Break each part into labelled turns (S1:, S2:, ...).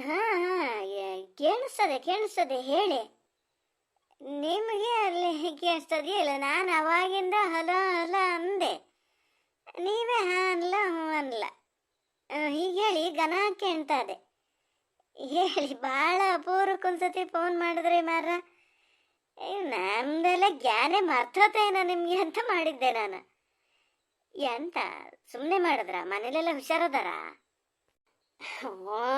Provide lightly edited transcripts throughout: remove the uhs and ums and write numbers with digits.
S1: ಹಾ ಹಾ ಕೇಳಿಸ್ತದೆ ಕೇಳಿಸ್ತದೆ, ಹೇಳಿ. ನಿಮಗೆ ಅಲ್ಲಿ ಕೇಳಿಸ್ತದೆಯಲ್ಲ, ನಾನು ಅವಾಗಿಂದ ಹಲ ಹಲ ಅಂದೆ, ನೀವೇ ಹಾ ಅನ್ಲ ಹ್ಞೂ ಅನ್ಲ. ಹೀಗೆ ಹೇಳಿ ಗನ ಕೇಳ್ತದೆ. ಹೇಳಿ, ಭಾಳ ಅಪೂರ್ವಕ್ಕೊಂದ್ಸತಿ ಫೋನ್ ಮಾಡಿದ್ರಿ ಮಾರ. ನಮ್ದೆಲ್ಲ ಜ್ಞಾನೇ ಮರ್ತೋತೇನೋ ನಿಮಗೆ ಅಂತ ಮಾಡಿದ್ದೆ ನಾನು. ಎಂತ ಸುಮ್ಮನೆ ಮಾಡಿದ್ರ? ಮನೇಲೆಲ್ಲ ಹುಷಾರದಾರ? ಹ್ಞೂ,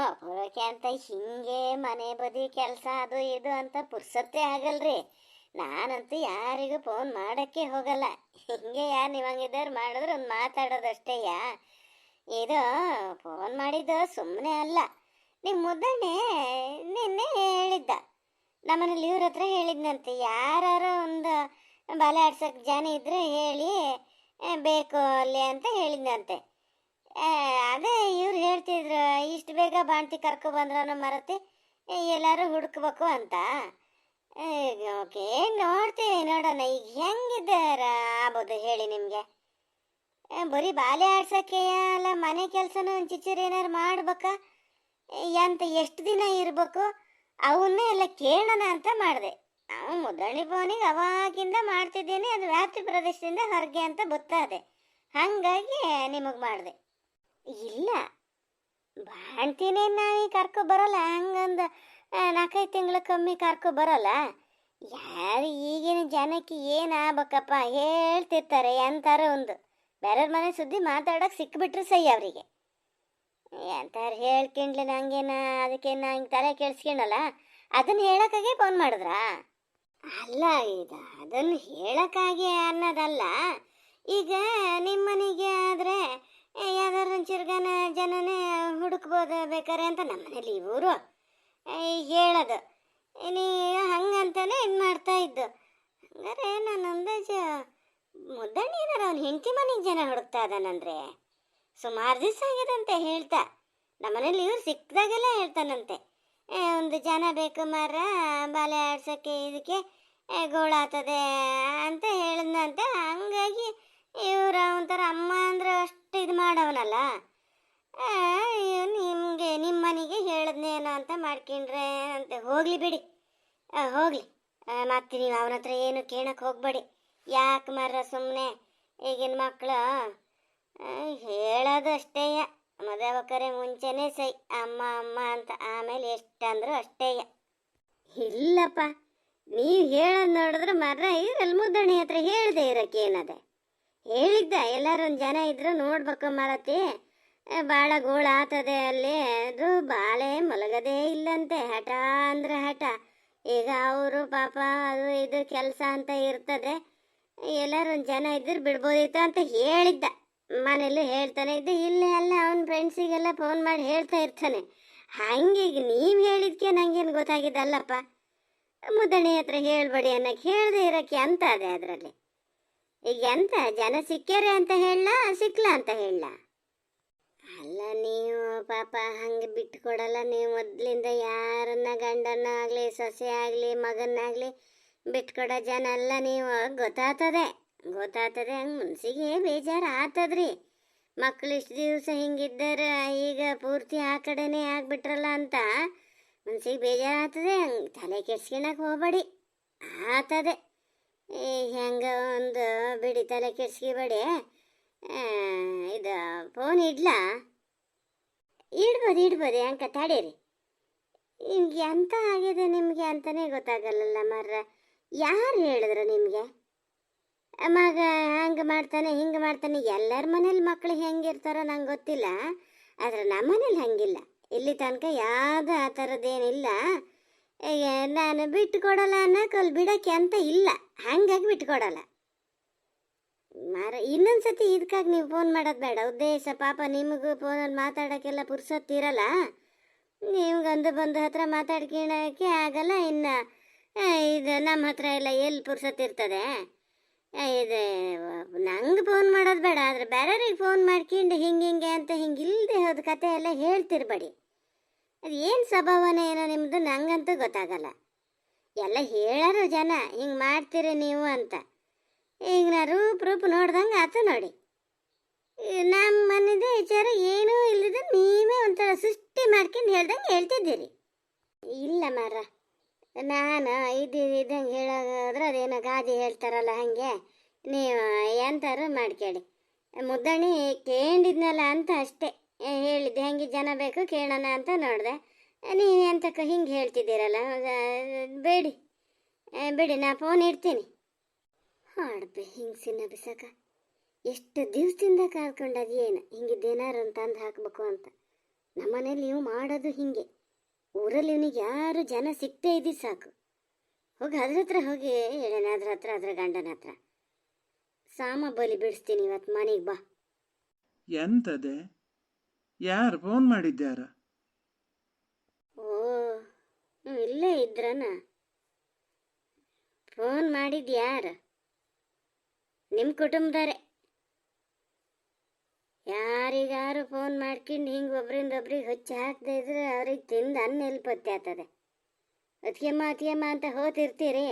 S1: ಅಪೂರ್ವಕ್ಕೆ ಅಂತ ಹಿಂಗೆ ಮನೆ ಬದಿ ಕೆಲಸ ಅದು ಇದು ಅಂತ ಪುರ್ಸತ್ತೇ ಆಗಲ್ರಿ. ನಾನಂತೂ ಯಾರಿಗೂ ಫೋನ್ ಮಾಡೋಕ್ಕೆ ಹೋಗಲ್ಲ. ಹಿಂಗೆ ಯಾರು ನೀವಂಗಿದ್ದವ್ರು ಮಾಡಿದ್ರೆ ಒಂದು ಮಾತಾಡೋದಷ್ಟೇಯ. ಇದು ಫೋನ್ ಮಾಡಿದ್ದು ಸುಮ್ಮನೆ ಅಲ್ಲ. ನಿಮ್ಮ ಮುದ್ದಣ್ಣೆ ನಿನ್ನೆ ಹೇಳಿದ್ದ, ನಮ್ಮನೇಲಿ ಇವ್ರ ಹತ್ರ ಹೇಳಿದ್ನಂತೆ, ಯಾರು ಒಂದು ಬಲೆ ಆಡ್ಸೋಕ್ಕೆ ಜನ ಇದ್ರೆ ಹೇಳಿ ಬೇಕು ಅಲ್ಲಿ ಅಂತ ಹೇಳಿದ್ನಂತೆ. ಅದೇ ಇವ್ರು ಹೇಳ್ತಿದ್ರು, ಇಷ್ಟು ಬೇಗ ಬಾಣ್ತಿ ಕರ್ಕೊಬಂದ್ರನು ಮರತಿ ಎಲ್ಲರೂ ಹುಡುಕ್ಬೇಕು ಅಂತ. ಓಕೆ, ನೋಡ್ತೀವಿ, ನೋಡೋಣ ಈಗ ಹೆಂಗಿದ್ದಾರ ಆಗ್ಬೋದು ಹೇಳಿ ನಿಮಗೆ. ಬರೀ ಬಾಲೆ ಆಡ್ಸೋಕ್ಕೆ ಅಲ್ಲ, ಮನೆ ಕೆಲಸನೂ ಒಂಚಿಚ್ಚೂರು ಏನಾರು ಮಾಡ್ಬೇಕಾ ಎಂತ, ಎಷ್ಟು ದಿನ ಇರಬೇಕು ಅವನ್ನೇ ಎಲ್ಲ ಕೇಳೋಣ ಅಂತ ಮಾಡಿದೆ. ನಾವು ಮುದ್ದಳ್ಳಿ ಫೋನಿಗೆ ಅವಾಗಿಂದ ಮಾಡ್ತಿದ್ದೇನೆ, ಅದು ವ್ಯಾಪ್ತಿ ಪ್ರದೇಶದಿಂದ ಹೊರಗೆ ಅಂತ ಗೊತ್ತಾದೆ, ಹಾಗಾಗಿ ನಿಮಗೆ ಮಾಡಿದೆ. ಇಲ್ಲ, ಬಾಣ್ತೀನಿ ನಾವೀಗ ಕರ್ಕೊ ಬರೋಲ್ಲ, ಹಂಗಂದು 4-5 ತಿಂಗಳ ಕಮ್ಮಿ ಕರ್ಕೊ ಬರೋಲ್ಲ. ಯಾರು ಈಗಿನ ಜನಕ್ಕೆ ಏನು ಆಗ್ಬೇಕಪ್ಪ ಹೇಳ್ತಿರ್ತಾರೆ, ಎಂತಾರ ಒಂದು ಬೇರೆಯವ್ರ ಮನೆ ಸುದ್ದಿ ಮಾತಾಡೋಕೆ ಸಿಕ್ಬಿಟ್ರೆ ಸೈ ಅವರಿಗೆ. ಎಂತಾರು ಹೇಳ್ಕೊಂಡ್ಲಿ ನಂಗೇನ, ಅದಕ್ಕೇನ ಹಿಂಗೆ ತಲೆ ಕೇಳಿಸ್ಕೊಳಲ್ಲ, ಅದನ್ನು ಹೇಳೋಕ್ಕಾಗೆ ಫೋನ್ ಮಾಡಿದ್ರಾ? ಅಲ್ಲ, ಇದು ಅದನ್ನು ಹೇಳೋಕ್ಕಾಗಿ ಅನ್ನೋದಲ್ಲ. ಈಗ ನಿಮ್ಮ ಮನೆಗೆ ಆದರೆ ಯಾವ್ದಾರು ಒಂಚೂರು ಜನನೇ ಹುಡುಕ್ಬೋದು ಬೇಕಾರೆ ಅಂತ ನಮ್ಮನೇಲಿ ಇವರು ಹೇಳೋದು. ನೀವು ಹಂಗಂತಾನೆ ಇದು ಮಾಡ್ತಾ ಇದ್ದು. ಹಂಗಾರೆ ನಾನು ಅಂದಾಜು ಮುದ್ದಣ್ಣಿ ಏನಾರ ಅವ್ನು ಹೆಂಡತಿ ಮನೆಗೆ ಜನ ಹುಡುಕ್ತಾ ಇದ್ದಾನಂದ್ರೆ ಸುಮಾರು ದಿವಸ ಆಗಿದಂತೆ ಹೇಳ್ತಾ. ನಮ್ಮನೇಲಿ ಇವ್ರು ಸಿಕ್ಕಿದಾಗೆಲ್ಲ ಹೇಳ್ತಾನಂತೆ, ಒಂದು ಜನ ಬೇಕು ಮಾರ ಬಾಲೆ ಆಡ್ಸೋಕ್ಕೆ, ಇದಕ್ಕೆ ಗೋಳಾಗ್ತದೆ ಅಂತ ಹೇಳಿದ್ನಂತೆ. ಹಂಗಾಗಿ ಇವ್ರು ಒಂಥರ ಅಮ್ಮ ಅಂದ್ರೆ ಅಷ್ಟು ಇದು ಮಾಡವನಲ್ಲ, ನಿಮಗೆ ನಿಮ್ಮ ಮನೆಗೆ ಹೇಳಿದ್ನೇನೋ ಅಂತ ಮಾಡ್ಕೊಂಡ್ರೆ ಅಂತ. ಹೋಗಲಿ ಬಿಡಿ, ಹೋಗಲಿ. ಮತ್ತೆ ನೀವು ಅವನ ಹತ್ರ ಏನು ಕೇಳಕ್ಕೆ ಹೋಗಬೇಡಿ. ಯಾಕೆ ಮಾರ ಸುಮ್ಮನೆ ಈಗಿನ ಮಕ್ಕಳು ಹೇಳೋದು ಅಷ್ಟೇಯ, ಮದುವೆ ಮುಂಚೆನೇ ಸೈ ಅಮ್ಮ ಅಮ್ಮ ಅಂತ, ಆಮೇಲೆ ಎಷ್ಟಂದ್ರು ಅಷ್ಟೇಯ. ಇಲ್ಲಪ್ಪ, ನೀವು ಹೇಳೋದು ನೋಡಿದ್ರೆ ಮರ ಇರಲ್ಲ, ಮುದ್ದಣಿ ಹತ್ರ ಹೇಳ್ದೆ ಇರೋಕ್ಕೆ ಏನದೆ. ಹೇಳಿದ್ದ ಎಲ್ಲರೂ ಒಂದು ಜನ ಇದ್ರು ನೋಡ್ಬೇಕು ಮರತಿ, ಭಾಳ ಗೋಳು ಆತದೆ ಅಲ್ಲಿ, ಅದು ಬಾಳೆ ಮಲಗದೇ ಇಲ್ಲಂತೆ, ಹಠ ಅಂದ್ರೆ ಹಠ. ಈಗ ಅವರು ಪಾಪ ಅದು ಇದು ಕೆಲಸ ಅಂತ ಇರ್ತದೆ, ಎಲ್ಲರೂ ಒಂದು ಜನ ಇದ್ರೆ ಬಿಡ್ಬೋದಿತ್ತು ಅಂತ ಹೇಳಿದ್ದ. ಮನೇಲಿ ಹೇಳ್ತಾನೆ ಇದ್ದೆ, ಇಲ್ಲೇ ಅಲ್ಲ ಅವನ ಫ್ರೆಂಡ್ಸಿಗೆಲ್ಲ ಫೋನ್ ಮಾಡಿ ಹೇಳ್ತಾ ಇರ್ತಾನೆ. ಹಂಗೆ ಈಗ ನೀವು ಹೇಳಿದ್ಕೆ ನಂಗೇನು ಗೊತ್ತಾಗಿದ್ದಲ್ಲಪ್ಪ. ಮುದ್ದಣಿ ಹತ್ರ ಹೇಳ್ಬೇಡಿ ಅನ್ನಕ್ಕೆ ಹೇಳ್ದೆ ಇರೋಕ್ಕೆ ಅಂತ ಅದೇ ಅದರಲ್ಲಿ. ಈಗ ಎಂತ ಜನ ಸಿಕ್ಕ್ಯಾರೆ ಅಂತ ಹೇಳ, ಸಿಕ್ಲ ಅಂತ ಹೇಳ? ಅಲ್ಲ, ನೀವು ಪಾಪ ಹಂಗೆ ಬಿಟ್ಟು ಕೊಡಲ್ಲ. ನೀವು ಮೊದಲಿಂದ ಯಾರನ್ನ ಗಂಡನ ಆಗಲಿ ಸೊಸೆ ಆಗಲಿ ಮಗನಾಗಲಿ ಬಿಟ್ಕೊಡೋ ಜನ ಅಲ್ಲ ನೀವು. ಗೊತ್ತಾಗ್ತದೆ ಹಂಗೆ ಮನ್ಸಿಗೆ ಬೇಜಾರು ಆಗ್ತದ್ರಿ. ಮಕ್ಕಳು ಇಷ್ಟು ದಿವಸ ಹಿಂಗಿದ್ದಾರೆ, ಈಗ ಪೂರ್ತಿ ಆ ಕಡೆನೇ ಆಗ್ಬಿಟ್ರಲ್ಲ ಅಂತ ಮನ್ಸಿಗೆ ಬೇಜಾರು ಆಗ್ತದೆ. ಹಂಗೆ ತಲೆ ಕೆಡ್ಸ್ಕೊಳಕ್ಕೆ ಹೋಗಬೇಡಿ, ಆಗ್ತದೆ. ಹೆಂಗೆ ಒಂದು ಬಿಡಿ, ತಲೆ ಕೆಡ್ಸ್ಕೊಬೇಡಿ. ಇದು ಫೋನ್ ಇಡ್ಲಾ? ಇಡ್ಬೋದು ಅಂಕ ತಡೀರಿ. ನಿಮ್ಗೆ ಎಂತ ಆಗಿದೆ ನಿಮಗೆ ಅಂತಲೇ ಗೊತ್ತಾಗಲ್ಲಲ್ಲ ಮರ್ರ. ಯಾರು ಹೇಳಿದ್ರು ನಿಮಗೆ ಮಗ ಹಂಗೆ ಮಾಡ್ತಾನೆ ಹಿಂಗೆ ಮಾಡ್ತಾನೆ? ಎಲ್ಲರ ಮನೇಲಿ ಮಕ್ಕಳು ಹೆಂಗಿರ್ತಾರೋ ನಂಗೆ ಗೊತ್ತಿಲ್ಲ, ಆದರೆ ನಮ್ಮ ಮನೇಲಿ ಹಂಗಿಲ್ಲ. ಇಲ್ಲಿ ತನಕ ಯಾವುದು ಆ ಥರದ್ದೇನಿಲ್ಲ. ನಾನು ಬಿಟ್ಟು ಕೊಡಲ್ಲ ಅನ್ನೋಕಲ್ಲಿ ಬಿಡೋಕ್ಕೆ ಅಂತ ಇಲ್ಲ, ಹಾಗಾಗಿ ಬಿಟ್ಟು ಕೊಡಲ್ಲ ಮಾರ. ಇನ್ನೊಂದ್ಸತಿ ಇದಕ್ಕಾಗಿ ನೀವು ಫೋನ್ ಮಾಡೋದು ಬೇಡ. ಉದ್ದೇಶ ಪಾಪ ನಿಮಗೂ ಫೋನಲ್ಲಿ ಮಾತಾಡೋಕ್ಕೆಲ್ಲ ಪುರ್ಸೊತ್ತಿರಲ್ಲ, ನಿಮ್ಗೊಂದು ಬಂದು ಹತ್ರ ಮಾತಾಡ್ಕೊಳಕ್ಕೆ ಆಗಲ್ಲ. ಇನ್ನು ಇದು ನಮ್ಮ ಹತ್ರ ಎಲ್ಲ ಎಲ್ಲಿ ಪುರ್ಸೊತ್ತಿರ್ತದೆ. ಇದು ನಂಗೆ ಫೋನ್ ಮಾಡೋದು ಬೇಡ, ಆದರೆ ಬೇರೆಯವ್ರಿಗೆ ಫೋನ್ ಮಾಡ್ಕೊಂಡು ಹಿಂಗೆ ಅಂತ ಹಿಂಗೆ ಇಲ್ಲದೆ ಹೋದ ಕತೆ ಎಲ್ಲ ಹೇಳ್ತಿರ್ಬೇಡಿ. ಅದು ಏನು ಸ್ವಭಾವನೇ ಏನೋ ನಿಮ್ಮದು ನಂಗಂತೂ ಗೊತ್ತಾಗಲ್ಲ. ಎಲ್ಲ ಹೇಳೋರು ಜನ ಹಿಂಗೆ ಮಾಡ್ತೀರಿ ನೀವು ಅಂತ. ಈಗ ನಾ ರೂಪ್ ನೋಡ್ದಂಗೆ ಆತು ನೋಡಿ. ನಮ್ಮ ಮನೆದ ವಿಚಾರ ಏನೂ ಇಲ್ಲದ ನೀವೇ ಒಂಥರ ಸೃಷ್ಟಿ ಮಾಡ್ಕೊಂಡು ಹೇಳ್ದಂಗೆ ಹೇಳ್ತಿದ್ದೀರಿ. ಇಲ್ಲ ಮಾರ, ನಾನು ಇದ್ದಂಗೆ ಹೇಳೋದ್ರೆ ಅದೇನೋ ಗಾದೆ ಹೇಳ್ತಾರಲ್ಲ ಹಾಗೆ ನೀವು ಎಂತಾರು ಮಾಡ್ಕೊಳ್ಳಿ. ಮುದ್ದಣಿ ಕೇಳಿದ್ನಲ್ಲ ಅಂತ ಅಷ್ಟೇ ಹೇಳಿದ್ದೆ. ಹೆಂಗೆ ಜನ ಬೇಕು ಕೇಳೋಣ ಅಂತ ನೋಡಿದೆ. ನೀವು ಎಂತಕ್ಕ ಹಿಂಗೆ ಹೇಳ್ತಿದ್ದೀರಲ್ಲ, ಬೇಡಿ ಬಿಡಿ, ನಾ ಫೋನ್ ಇಡ್ತೀನಿ. ಹಾಡ್ಬೆ ಹಿಂಗ್ಸಿನ ಬಿಸಾಕ ಎಷ್ಟು ದಿವಸದಿಂದ ಕಾದ್ಕೊಂಡದು ಏನು ಹಿಂಗಿದ್ದೇನಾರು ಅಂತ ಅಂದು ಹಾಕಬೇಕು ಅಂತ. ನಮ್ಮನೇಲಿ ನೀವು ಮಾಡೋದು ಹಿಂಗೆ. ಊರಲ್ಲಿ ಇವನಿಗೆ ಯಾರು ಜನ ಸಿಗ್ತೇ ಇದ್ದಿದ್ದು ಸಾಕು. ಹೋಗಿ ಅದ್ರ ಹತ್ರ ಹೋಗಿ ಹೇಳೇನ, ಅದ್ರ ಗಂಡನ ಹತ್ರ ಸಾಮ ಬಲಿ ಬಿಡಿಸ್ತೀನಿ ಇವತ್ತು. ಮನೆಗೆ ಬಾ.
S2: ಎಂತದೆ? ಯಾರು ಫೋನ್ ಮಾಡಿದ್ಯಾರ?
S1: ಓ, ಇಲ್ಲೇ ಇದ್ರನ? ಫೋನ್ ಮಾಡಿದ್ದು ಯಾರು? ನಿಮ್ಮ ಕುಟುಂಬದಾರೆ. ಯಾರಿಗಾರು ಫೋನ್ ಮಾಡ್ಕೊಂಡು ಹಿಂಗೆ ಒಬ್ರಿಂದ ಒಬ್ರಿಗೆ ಹೊಚ್ಚಿ ಹಾಕದೇ ಇದ್ರೆ ಅವ್ರಿಗೆ ತಿಂದು ಅನ್ನ ಎಲ್ಪತ್ತೆ ಆಗ್ತದೆ. ಅತಿಯಮ್ಮ ಅಂತ ಹೋತಿರ್ತೀರಿ,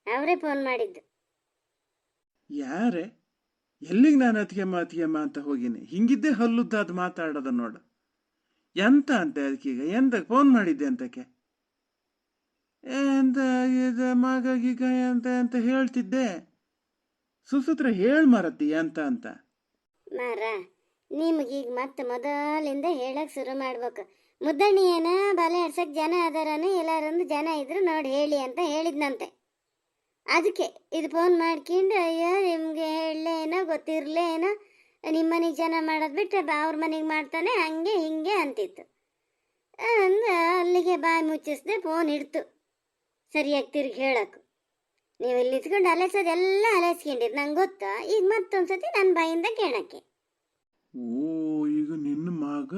S1: ಅವರೇ ಫೋನ್ ಮಾಡಿದ್ದು.
S2: ಯಾರೇ? ಎಲ್ಲಿಗೆ ನಾನು ಅತಿಯಮ್ಮ ಅಂತ ಹೋಗಿನಿ? ಹಿಂಗಿದ್ದೆ ಹಲ್ಲುದ್ದಾದ ಮಾತಾಡೋದ ನೋಡು. ಎಂತ ಅಂತೆ ಅದಕ್ಕೀಗ? ಎಂತ ಫೋನ್ ಮಾಡಿದ್ದೆ ಅಂತಕ್ಕೆ? ಎಂತ ಮಗ ಗೀಗ ಅಂತ ಹೇಳ್ತಿದ್ದೆ. ಸುಸೂತ್ರ ಹೇಳ್ ಮರತ್ತಿ ಎಂತ ಅಂತ.
S1: ಮಾರ, ನಿಮಗೀಗ ಮತ್ತೆ ಮೊದಲಿಂದ ಹೇಳಕ್ ಶುರು ಮಾಡ್ಬೇಕು. ಮುದ್ದಣ್ಣಿ ಏನ ಬಲೆ ಆಡ್ಸಕ್ ಜನ ಅದಾರನು, ಎಲ್ಲಾರೊಂದು ಜನ ಇದ್ರು ನೋಡಿ ಹೇಳಿ ಅಂತ ಹೇಳಿದ್ನಂತೆ. ಅದಕ್ಕೆ ಇದು ಫೋನ್ ಮಾಡ್ಕೊಂಡು ಅಯ್ಯೋ ನಿಮ್ಗೆ ಹೇಳಲೇನೋ ಗೊತ್ತಿರ್ಲೇನೋ, ನಿಮ್ಮ ಮನೆಗೆ ಜನ ಮಾಡೋದು ಬಿಟ್ಟರೆ ಅವ್ರ ಮನೆಗೆ ಮಾಡ್ತಾನೆ ಹಂಗೆ ಹಿಂಗೆ ಅಂತಿತ್ತು. ಅಲ್ಲಿಗೆ ಬಾಯಿ ಮುಚ್ಚಿಸ್ದೆ ಫೋನ್ ಇಡ್ತು. ಸರಿಯಾಗಿ ತಿರ್ಗಿ ಹೇಳಕ್ಕೆ ನೀವು ಇಲ್ಲಿ ನಿಂತ್ಕೊಂಡು ಅಲೆಸೋದೆಲ್ಲ ಅಲೆಸ್ಕೊಂಡಿದ್ದು ನಂಗೆ ಗೊತ್ತಾ. ಈಗ ಮತ್ತೊಂದ್ಸತಿ ನನ್ನ ಬಾಯಿಂದ ಕೇಳಕ್ಕೆ.
S2: ಓ, ಈಗ ನಿನ್ನ ಮಗ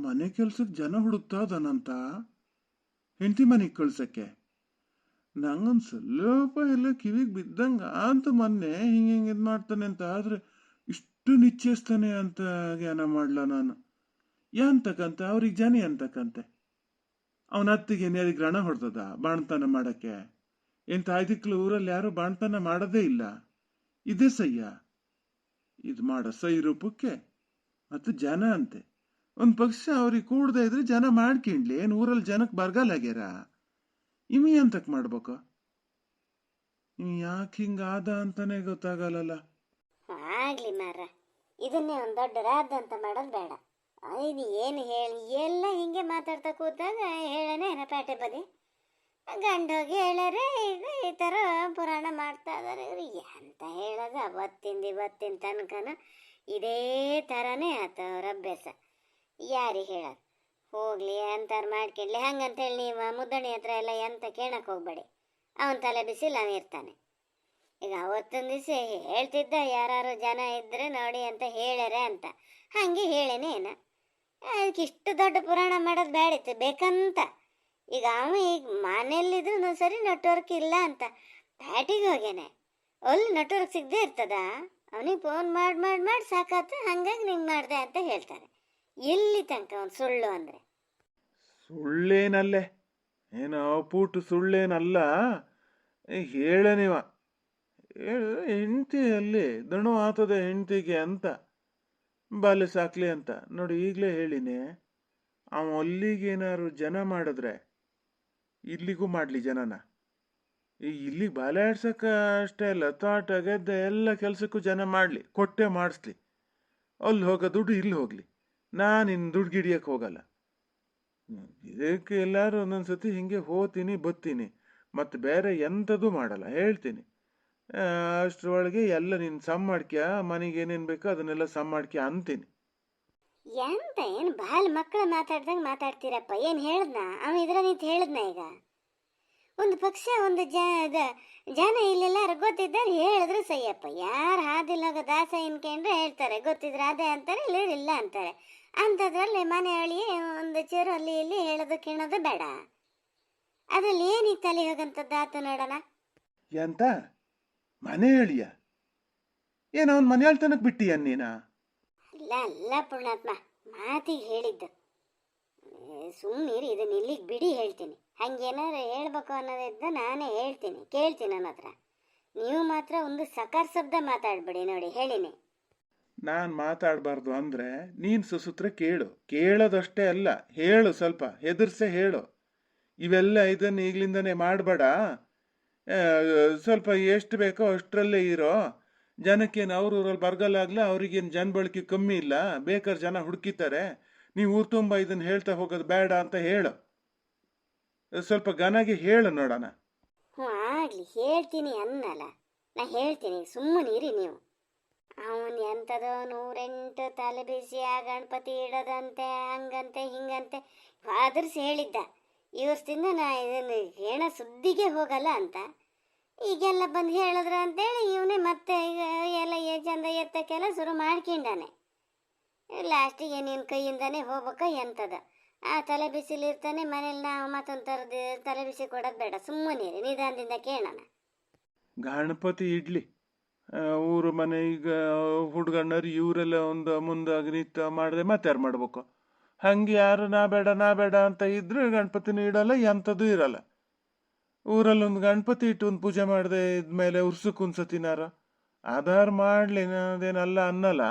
S2: ಮನೆ ಕೆಲ್ಸಕ್ಕೆ ಜನ ಹುಡುಕ್ತಾದನಂತ ಹೆಂಡತಿ ಮನೆಗೆ ಕಳ್ಸಕ್ಕೆ. ನಂಗೊಂದು ಸ್ವಲ್ಪ ಎಲ್ಲ ಕಿವಿಗೆ ಬಿದ್ದಂಗ ಅಂತ ಮೊನ್ನೆ ಹಿಂಗೆ ಇದು ಮಾಡ್ತಾನೆ ಅಂತ. ಆದ್ರೆ ಇಷ್ಟು ನಿಶ್ಚಯಿಸ್ತಾನೆ ಅಂತ ಜ್ಞಾನ ಮಾಡ್ಲ ನಾನು. ಎಂತಕ್ಕಂತೆ ಅವ್ರಿಗೆ ಜನ ಎಂತಕ್ಕಂತೆ? ಅವನ ಅತ್ತಿಗೆ ಅದಕ್ಕೆ ರಣ ಹೊಡ್ತದ ಬಾಣ್ತನ ಮಾಡಕ್ಕೆ? ಎಂತ ಆಯ್ದಿಕ್ಲು ಊರಲ್ಲಿ ಯಾರು ಬಾಣ್ತನ ಮಾಡೋದೇ ಇಲ್ಲ. ಇದೇ ಸಯ್ಯ? ಇದು ಮಾಡೋ ಸೈ ರೂಪಕ್ಕೆ ಮತ್ತು ಜನ ಅಂತೆ. ಒಂದು ಪಕ್ಷ ಅವ್ರಿಗೆ ಕೂಡದೇ ಇದ್ರೆ ಜನ ಮಾಡ್ಕೊಂಡ್ಲಿ. ಏನು ಊರಲ್ಲಿ ಜನಕ್ಕೆ ಬರಗಾಲಾಗ್ಯಾರ? ಇವಿ ಅಂತಕ್ ಮಾಡ್ಬೇಕು? ಇವ್ ಯಾಕೆ ಹಿಂಗಾದ ಅಂತಾನೆ ಗೊತ್ತಾಗಲ್ಲ.
S1: ಆಗ್ಲಿ ಮಾರ, ಇದನ್ನೇ ಒಂದು ದೊಡ್ಡ ರಾದ ಅಂತ ಮಾಡೋದು ಬೇಡ. ಇದು ಏನು ಹೇಳಿ ಎಲ್ಲ ಹಿಂಗೆ ಮಾತಾಡ್ತಾ ಕೂತಾಗ ಹೇಳನೇ ಪೇಟೆ ಬದಿ ಗಂಡ ಹೋಗಿ ಹೇಳರೆ ಇದು ಈ ಥರ ಪುರಾಣ ಮಾಡ್ತಾ ಇದಾರೆ. ಇವ್ರು ಎಂತ ಹೇಳೋದು? ಅವತ್ತಿಂದ ಇವತ್ತಿನ ತನಕನ ಇದೇ ಥರನೇ ಆತ ಅವ್ರ ಅಭ್ಯಾಸ. ಯಾರಿಗೆ ಹೇಳೋದು? ಹೋಗ್ಲಿ ಅಂತಾರು ಮಾಡ್ಕೊಳ್ಳಿ. ಹಂಗಂತೇಳಿ ನೀವು ಮುದ್ದಣಿ ಹತ್ರ ಎಲ್ಲ ಎಂತ ಕೇಳಕ್ಕೆ ಹೋಗ್ಬೇಡಿ. ಅವನ ತಲೆ ಬಿಸಿಲು ಅವನಿರ್ತಾನೆ. ಈಗ ಅವತ್ತೊಂದು ದಿವಸ ಹೇಳ್ತಿದ್ದ ಯಾರು ಜನ ಇದ್ರೆ ನೋಡಿ ಅಂತ ಹೇಳ್ಯಾರೆ ಅಂತ. ಹಾಗೆ ಹೇಳೇನೆ ಏನ? ಅದಕ್ಕೆ ಇಷ್ಟು ದೊಡ್ಡ ಪುರಾಣ ಮಾಡೋದು ಬೇಡಿತ್ತು ಬೇಕಂತ. ಈಗ ಅವ ಈಗ ಮನೆಯಲ್ಲಿದ್ರು ಸರಿ ನೆಟ್ವರ್ಕ್ ಇಲ್ಲ ಅಂತ ಪ್ಯಾಟಿಗೆ ಹೋಗ್ಯಾನೆ. ಅಲ್ಲಿ ನೆಟ್ವರ್ಕ್ ಸಿಗದೆ ಇರ್ತದ? ಅವನಿಗೆ ಫೋನ್ ಮಾಡಿ ಸಾಕಾತ. ಹಂಗಾಗಿ ನಿಂಗೆ ಮಾಡಿದೆ ಅಂತ ಹೇಳ್ತಾರೆ. ಎಲ್ಲಿ ತನಕ ಅವ್ನು ಸುಳ್ಳು ಅಂದರೆ?
S2: ಸುಳ್ಳೇನಲ್ಲೇ, ಏನೋ ಪೂಟು ಸುಳ್ಳೇನಲ್ಲ. ಹೇಳ ನೀವ ಹೆಂಡತಿ ಅಲ್ಲಿ ದಣು ಆತದೆ ಹೆಂಡತಿಗೆ ಅಂತ ಬಾಲ್ಯ ಸಾಕ್ಲಿ ಅಂತ ನೋಡಿ. ಈಗಲೇ ಹೇಳಿನಿ, ಅವ ಅಲ್ಲಿಗೇನಾದ್ರು ಜನ ಮಾಡಿದ್ರೆ ಇಲ್ಲಿಗೂ ಮಾಡಲಿ ಜನನ. ಈಗ ಇಲ್ಲಿಗೆ ಬಾಲೆ ಆಡ್ಸಕ್ಕ ಅಷ್ಟೇ ಅಲ್ಲ, ತೋಟ ಗದ್ದೆ ಎಲ್ಲ ಕೆಲಸಕ್ಕೂ ಜನ ಮಾಡಲಿ, ಕೊಟ್ಟೆ ಮಾಡಿಸ್ಲಿ. ಅಲ್ಲಿ ಹೋಗೋ ದುಡ್ಡು ಇಲ್ಲಿ ಹೋಗಲಿ. ನಾನು ಇನ್ನು ದುಡ್ಡು ಗಿಡಿಯಕ್ಕೆ ಹೋಗಲ್ಲ. ಇದಕ್ಕೆ ಎಲ್ಲರೂ ಒಂದೊಂದ್ಸತಿ ಹಿಂಗೆ ಹೋಗ್ತೀನಿ ಬತ್ತೀನಿ, ಮತ್ತು ಬೇರೆ ಎಂಥದ್ದು ಮಾಡಲ್ಲ. ಹೇಳ್ತೀನಿ ಅಷ್ಟರೊಳಗೆ ಎಲ್ಲ ನೀನು ಸಮ್ ಮಾಡ್ಕ್ಯಾ, ಮನೆಗೆ ಏನೇನು ಬೇಕೋ ಅದನ್ನೆಲ್ಲ ಸಮ್ ಮಾಡ್ಕ್ಯಾ ಅಂತೀನಿ.
S1: ಎಂತ ಏನು ಬಾಲ್ ಮಕ್ಕಳು ಮಾತಾಡ್ದಂಗೆ ಮಾತಾಡ್ತೀರಪ್ಪ? ಏನು ಹೇಳ್ದ್ನ ಅವ? ಇದ್ರ ನಿಂತು ಹೇಳಿದ್ನ? ಈಗ ಒಂದು ಪಕ್ಷ ಒಂದು ಜನ ಇಲ್ಲೆಲ್ಲಾರು ಗೊತ್ತಿದ್ದಾರೆ ಹೇಳಿದ್ರು ಸಯ್ಯಪ್ಪ. ಯಾರು ಹಾದಿಲ್ಲಾಗ ದಾಸ ಇನ್ಕೊಂಡ್ರೆ ಹೇಳ್ತಾರೆ, ಗೊತ್ತಿದ್ರೆ ಅದೇ ಅಂತಾರೆ, ಇಲ್ಲ ಅಂತಾರೆ. ಅಂಥದ್ರಲ್ಲಿ ಮನೆ ಅಳಿ ಒಂದು ಚೇರು ಅಲ್ಲಿ ಇಲ್ಲಿ ಹೇಳೋದು ಕೇಳೋದು ಬೇಡ. ಅದ್ರಲ್ಲಿ ಏನೀಗ ತಲೆ ಹೋಗಂಥದ್ದು ಆತು ನೋಡೋಣ.
S2: ಎಂತ ಮನೆ ಹೇಳಿಯ? ಏನು ಅವನು ಮನೆ ಹೇಳ್ತಾನಕ್ಕೆ ಬಿಟ್ಟಿಯ ನೀನಾ?
S1: ಅಲ್ಲ ಪುಣ್ಯಾತ್ಮ, ಮಾತಿಗೆ ಹೇಳಿದ್ದು. ಸುಮ್ಮನಿರಿ, ಇದನ್ನ ಇಲ್ಲಿಗೆ ಬಿಡಿ, ಹೇಳ್ತೀನಿ. ಹಂಗೇನಾರು ಹೇಳ್ಬೇಕು ಅನ್ನೋದಿದ್ದ ನಾನೇ ಹೇಳ್ತೀನಿ, ಕೇಳ್ತೀನಿ ನನ್ನ ಹತ್ರ. ನೀವು ಮಾತ್ರ ಒಂದು ಸಕಾರ ಶಬ್ದ ಮಾತಾಡ್ಬಿಡಿ ನೋಡಿ, ಹೇಳಿನಿ.
S2: ನಾನು ಮಾತಾಡಬಾರ್ದು ಅಂದರೆ ನೀನು ಸುಸೂತ್ರ ಕೇಳು. ಕೇಳೋದಷ್ಟೇ ಅಲ್ಲ, ಹೇಳು, ಸ್ವಲ್ಪ ಹೆದರ್ಸೆ ಹೇಳು. ಇವೆಲ್ಲ ಇದನ್ನು ಈಗಲಿಂದನೇ ಮಾಡಬೇಡ. ಸ್ವಲ್ಪ ಎಷ್ಟು ಬೇಕೋ ಅಷ್ಟರಲ್ಲೇ ಇರೋ. ಜನಕ್ಕೇನು ಊರಲ್ಲಿ ಬರಗಾಲಾಗ್ಲ ಅವ್ರಿಗೇನು ಜನಬಳಕೆ ಕಮ್ಮಿ ಇಲ್ಲ, ಬೇಕಾದ್ರೆ ಜನ ಹುಡುಕಿತಾರೆ. ನೀವು ಊರು ತುಂಬ ಇದನ್ನು ಹೇಳ್ತಾ ಹೋಗೋದು ಬೇಡ ಅಂತ ಹೇಳು. ಸ್ವಲ್ಪ ಘನಾಗಿ ಹೇಳು ನೋಡೋಣ.
S1: ಹ್ಞೂ ಆಗಲಿ, ಹೇಳ್ತೀನಿ ಅನ್ನಲ್ಲ. ನಾ ಹೇಳ್ತೀನಿ, ಸುಮ್ಮನಿರಿ ನೀವು. ಅವನು ಎಂಥದೋ 108 ತಲೆ ಬಿಸಿ ಆ ಗಣಪತಿ ಇಡೋದಂತೆ, ಹಂಗಂತೆ ಹಿಂಗಂತೆ ಆದರ್ಸ್ ಹೇಳಿದ್ದ. ಇವತ್ತಿಂದ ನಾ ಇದನ್ನು ಹೇಳ ಸುದ್ದಿಗೆ ಹೋಗಲ್ಲ ಅಂತ. ಈಗೆಲ್ಲ ಬಂದು ಹೇಳಿದ್ರ ಅಂತೇಳಿ ಇವನೇ ಮತ್ತೆ ಈಗ ಎಲ್ಲ ಚಂದ ಎತ್ತಕ್ಕೆಲ್ಲ ಶುರು ಮಾಡ್ಕೊಂಡಾನೆ. ಲಾಸ್ಟಿಗೆ ನಿನ್ನ ಕೈಯಿಂದಾನೇ ಹೋಗ್ಬೇಕ ಎಂಥದ. ಆ ತಲೆ ಬಿಸಿಲಿರ್ತಾನೆ ಮನೇಲಿ. ನಾವು ಮತ್ತೊಂದು ಥರದ ತಲೆ ಬಿಸಿ ಕೊಡೋದು ಬೇಡ, ಸುಮ್ಮನಿರಿ, ನಿಧಾನದಿಂದ ಕೇಳೋಣ.
S2: ಗಣಪತಿ ಇಡ್ಲಿ, ಊರು ಮನೆ ಈಗ ಹುಡುಗಣ್ಣರು ಇವರೆಲ್ಲ ಒಂದು ಮುಂದಾಗಿ ನಿಂತು ಮಾಡಿದ್ರೆ ಮತ್ತೆ ಯಾರು ಮಾಡ್ಬೇಕು? ಹಂಗೆ ಯಾರು ನಾ ಬೇಡ ಅಂತ ಇದ್ರೆ ಗಣಪತಿನೂ ಇಡಲ್ಲ, ಎಂಥದ್ದು ಇರಲ್ಲ. ಊರಲ್ಲಿ ಒಂದು ಗಣಪತಿ ಇಟ್ಟು ಒಂದು ಪೂಜೆ ಮಾಡದೆ ಇದ್ಮೇಲೆ ಉರ್ಸಕ್ಕೆ ಒಂದ್ಸತಿನಾರ ಆಧಾರ್ ಮಾಡ್ಲಿ, ಅದೇನಲ್ಲ ಅನ್ನಲ್ಲ.